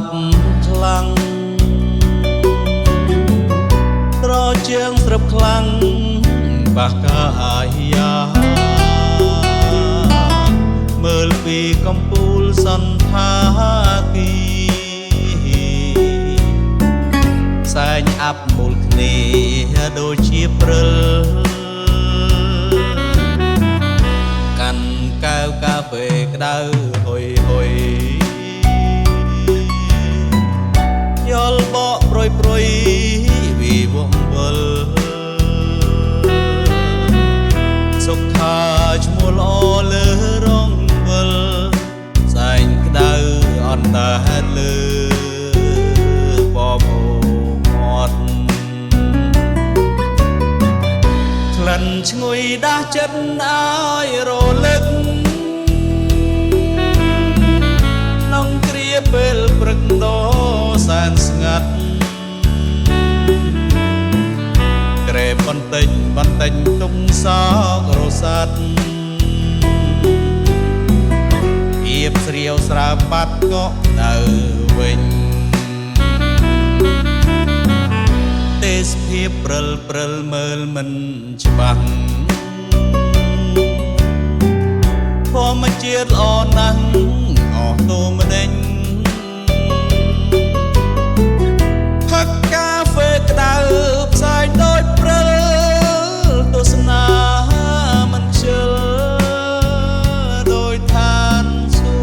ប់ខ្លាំងត្រជាងស្រឹបខ្លាំងបះកាយាមើលពីកំពូលសន្តាគីសែងអាប់មូលគ្នាដូចជាព្រិលកាន់កែវកាហ្វេក្តៅហុយហុយយល់បកប្រុយប្រុយវិវង្វលសុខថាឈ្មោះល្អលើរងវិលសែងក្តៅអន្តហេតុលើបបោមាត់ក្លិនឈ្ងុយដាស់ចិត្តឲ្យរលឹកក្នុងគ្រាពេលព្រឹកដ៏សែនស្ងាត់ក្រែបន្តិចបន្តិចទុំសោករសាត់ៀបស្រាវស្រាវបាត់ក៏នៅវិញទេសភាពព្រិលព្រិលមើលមិនច្បាស់ធម្មជាតិល្អណាស់អស់តូម្ដេចផឹកកាហ្វេក្តៅផ្សាយដូចព្រិលទស្សនាមិនខ្ជិលដោយឋានសួ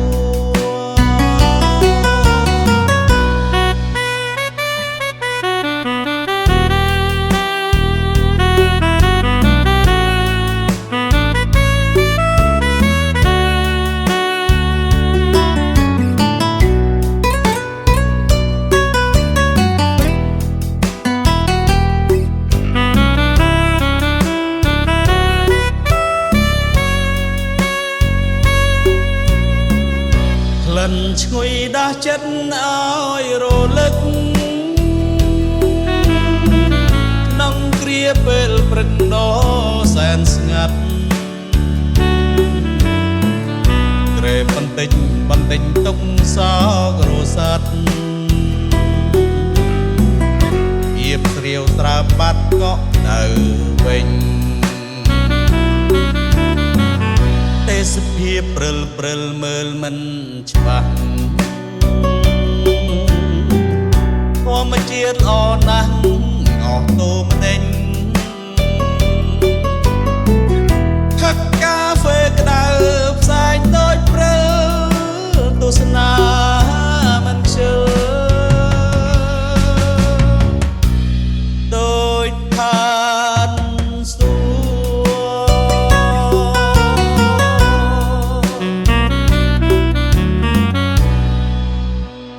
ឈ្ងុយដាស់ចិត្តឲ្យរលឹកក្នុងគ្រាពេលព្រឹកដ៏សែនស្ងាត់ក្រែបន្តិចបន្តិចទុកសោករសាត់ៀបស្រាវស្រាវបាត់ក៏នៅវិញទេសភាពព្រិលព្រិលមើលមិនច្បាស់ធម្មជាតិល្អណាស់អស់តូម្ដេច